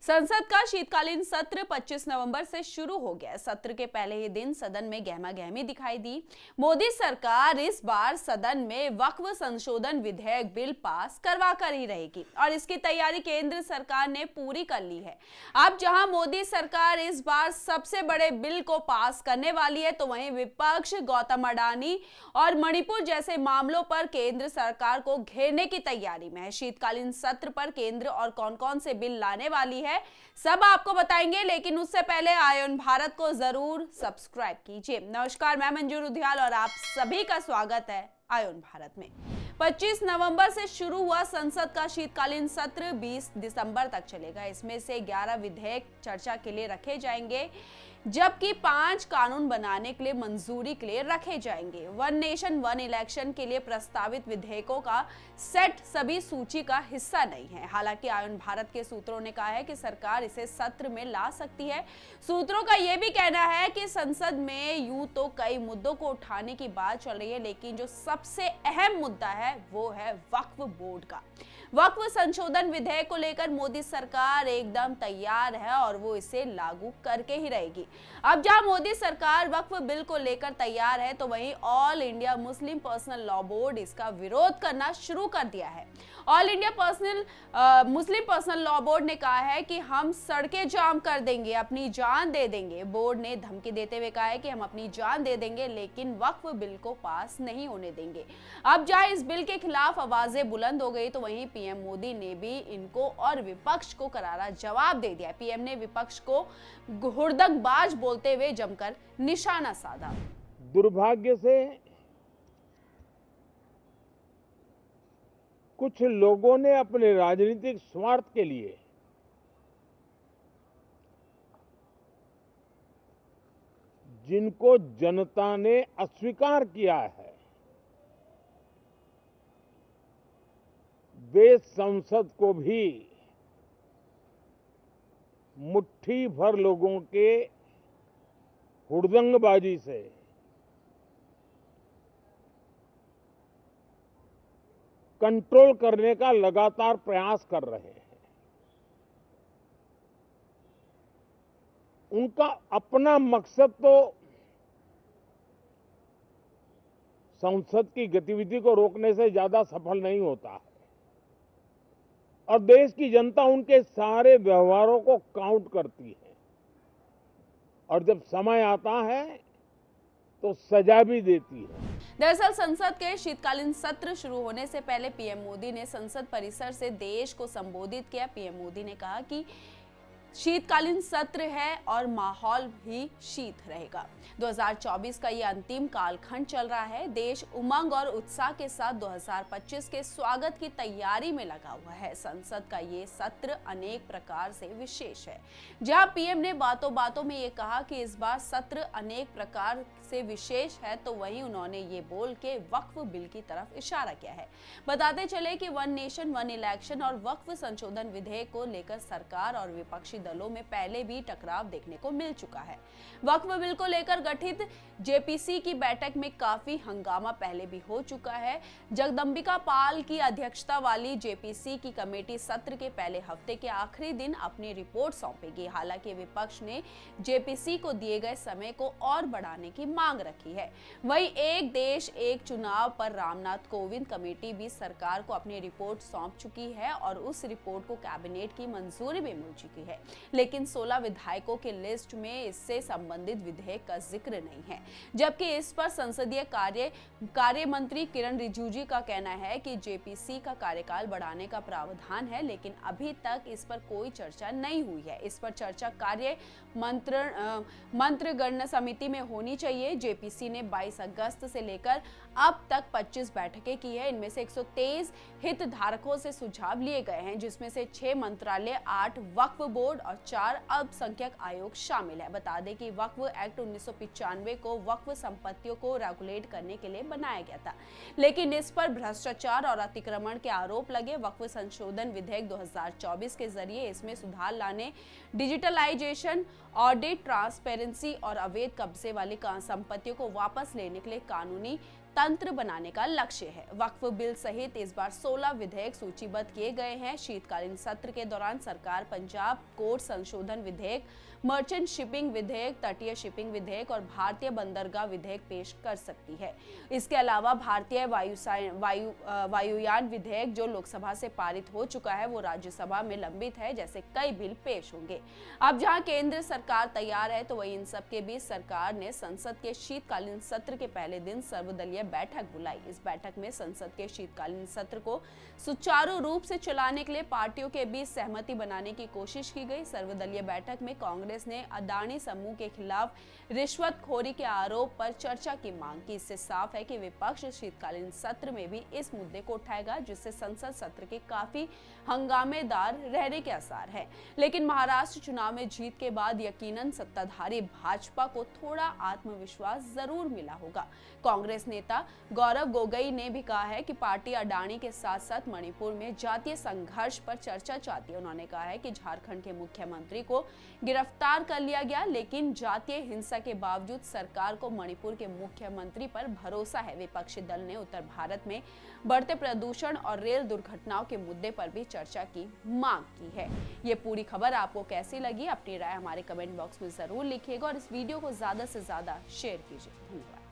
संसद का शीतकालीन सत्र 25 नवंबर से शुरू हो गया। सत्र के पहले ही दिन सदन में गहमागहमी दिखाई दी। मोदी सरकार इस बार सदन में वक्फ संशोधन विधेयक बिल पास करवा कर ही रहेगी और इसकी तैयारी केंद्र सरकार ने पूरी कर ली है। अब जहां मोदी सरकार इस बार सबसे बड़े बिल को पास करने वाली है, तो वहीं विपक्ष गौतम अडानी और मणिपुर जैसे मामलों पर केंद्र सरकार को घेरने की तैयारी में है। शीतकालीन सत्र पर केंद्र और कौन-कौन से बिल लाने वाली है, सब आपको बताएंगे, लेकिन उससे पहले आयुन भारत को जरूर सब्सक्राइब कीजिए। नमस्कार, मैं मंजूर उधियाल और आप सभी का स्वागत है आयुन भारत में। 25 नवंबर से शुरू हुआ संसद का शीतकालीन सत्र 20 दिसंबर तक चलेगा। इसमें से 11 विधेयक चर्चा के लिए रखे जाएंगे, जबकि 5 कानून बनाने के लिए मंजूरी के लिए रखे जाएंगे। वन नेशन वन इलेक्शन के लिए प्रस्तावित विधेयकों का सेट सभी सूची का हिस्सा नहीं है। हालांकि आयुन भारत के सूत्रों ने कहा है कि सरकार इसे सत्र में ला सकती है। सूत्रों का यह भी कहना है कि संसद में यूं तो कई मुद्दों को उठाने की बात चल रही है, लेकिन जो सबसे अहम मुद्दा है वो है वक्फ बोर्ड का। वक्फ संशोधन विधेयक को लेकर मोदी सरकार एकदम तैयार है और वो इसे लागू करके ही रहेगी। अब जहां मोदी सरकार वक्फ बिल को लेकर तैयार है, तो वहीं all India Muslim personal law board इसका विरोध करना शुरू कर दिया है। All India Muslim personal law board ने कहा है कि हम सड़कें जाम कर देंगे, अपनी जान दे देंगे। बोर्ड ने धमकी देते हुए कहा है कि हम अपनी जान दे देंगे, लेकिन वक्फ बिल को पास नहीं होने देंगे। अब जहां इस बिल के खिलाफ आवाजें बुलंद हो गई, तो वहीं पीएम मोदी ने भी इनको और विपक्ष को करारा जवाब दे दिया। पीएम ने विपक्ष को हुड़दंगबाज बोलते हुए जमकर निशाना साधा। दुर्भाग्य से कुछ लोगों ने अपने राजनीतिक स्वार्थ के लिए जिनको जनता ने अस्वीकार किया है, वे संसद को भी मुट्ठी भर लोगों के हुड़दंगबाजी से कंट्रोल करने का लगातार प्रयास कर रहे हैं। उनका अपना मकसद तो संसद की गतिविधि को रोकने से ज्यादा सफल नहीं होता है और देश की जनता उनके सारे व्यवहारों को काउंट करती है और जब समय आता है तो सजा भी देती है। दरअसल संसद के शीतकालीन सत्र शुरू होने से पहले पीएम मोदी ने संसद परिसर से देश को संबोधित किया। पीएम मोदी ने कहा कि शीतकालीन सत्र है और माहौल भी शीत रहेगा। 2024 का ये अंतिम कालखंड चल रहा है। देश उमंग और उत्साह के साथ 2025 के स्वागत की तैयारी में लगा हुआ है। संसद का ये सत्र अनेक प्रकार से विशेष है। जहां पीएम ने बातों बातों में ये कहा कि इस बार सत्र अनेक प्रकार से विशेष है, तो वहीं उन्होंने ये बोल के वक्फ बिल की तरफ इशारा किया है। बताते चले कि वन नेशन वन इलेक्शन और वक्फ संशोधन विधेयक को लेकर सरकार और विपक्षी दलों में पहले भी टकराव देखने को मिल चुका है। वक्फ बिल को लेकर गठित जेपीसी की बैठक में काफी हंगामा पहले भी हो चुका है। जगदंबिका पाल की अध्यक्षता वाली जेपीसी की कमेटी सत्र के पहले हफ्ते के आखिरी दिन अपनी रिपोर्ट सौंपेगी। हालांकि विपक्ष ने जेपीसी को दिए गए समय को और बढ़ाने की मांग रखी है। वहीं एक देश एक चुनाव पर रामनाथ कोविंद कमेटी भी सरकार को अपनी रिपोर्ट सौंप चुकी है और उस रिपोर्ट को कैबिनेट की मंजूरी भी मिल चुकी है, लेकिन 16 विधायकों की लिस्ट में इससे संबंधित विधेयक का जिक्र नहीं है। जबकि इस पर संसदीय कार्य मंत्री किरण रिजिजू का कहना है कि जेपीसी का कार्यकाल बढ़ाने का प्रावधान है, लेकिन अभी तक इस पर कोई चर्चा नहीं हुई है। इस पर चर्चा कार्य मंत्रिगण समिति में होनी चाहिए। जेपीसी ने 22 अगस्त से लेकर अब तक 25 बैठकें की है। इनमें से 123 हितधारकों से सुझाव लिए गए हैं, जिसमें से 6 मंत्रालय, 8 वक्फ बोर्ड और 4 अल्पसंख्यक आयोग शामिल है। बता दें कि वक्फ एक्ट 1995 को वक्फ संपत्तियों को रेगुलेट करने के लिए बनाया गया था, लेकिन इस पर भ्रष्टाचार और अतिक्रमण के आरोप लगे। वक्फ संशोधन विधेयक 2024 के जरिए इसमें सुधार लाने, डिजिटलाइजेशन, ऑडिट, ट्रांसपेरेंसी और अवैध कब्जे वाली संपत्तियों को वापस लेने के लिए कानूनी तंत्र बनाने का लक्ष्य है। वक्फ बिल सहित इस बार 16 विधेयक सूचीबद्ध किए गए हैं। शीतकालीन सत्र के दौरान सरकार पंजाब कोड संशोधन विधेयक, मर्चेंट शिपिंग विधेयक, तटीय शिपिंग विधेयक और भारतीय बंदरगाह विधेयक पेश कर सकती है। इसके अलावा भारतीय वायुयान विधेयक जो लोकसभा से पारित हो चुका है वो राज्यसभा में लंबित है, जैसे कई बिल पेश होंगे। अब जहां केंद्र सरकार तैयार है तो वहीं इन सब के बीच सरकार ने संसद के शीतकालीन सत्र के पहले दिन सर्वदलीय बैठक बुलाई। इस बैठक में संसद के शीतकालीन सत्र को सुचारू रूप से चलाने के लिए पार्टियों के बीच सहमति बनाने की कोशिश की गई। सर्वदलीय बैठक में कांग्रेस ने अदानी समूह के खिलाफ रिश्वतखोरी के आरोप पर चर्चा की मांग की। इससे साफ है कि विपक्ष शीतकालीन सत्र में भी इस मुद्दे को उठाएगा, जिससे संसद सत्र के काफी हंगामेदार रहने के आसार है। लेकिन महाराष्ट्र चुनाव में जीत के बाद यकीनन सत्ताधारी भाजपा को थोड़ा आत्मविश्वास जरूर मिला होगा। कांग्रेस नेता गौरव गोगोई ने भी कहा है कि पार्टी अडानी के साथ साथ मणिपुर में जातीय संघर्ष पर चर्चा चाहती है। उन्होंने कहा है कि झारखंड के मुख्यमंत्री को गिरफ्तार कर लिया गया, लेकिन जातीय हिंसा के बावजूद सरकार को मणिपुर के मुख्यमंत्री पर भरोसा है। विपक्षी दल ने उत्तर भारत में बढ़ते प्रदूषण और रेल दुर्घटनाओं के मुद्दे पर भी चर्चा की मांग की है। ये पूरी खबर आपको कैसी लगी? अपनी राय हमारे कमेंट बॉक्स में जरूर लिखिएगा और इस वीडियो को ज्यादा से ज्यादा शेयर कीजिए। धन्यवाद।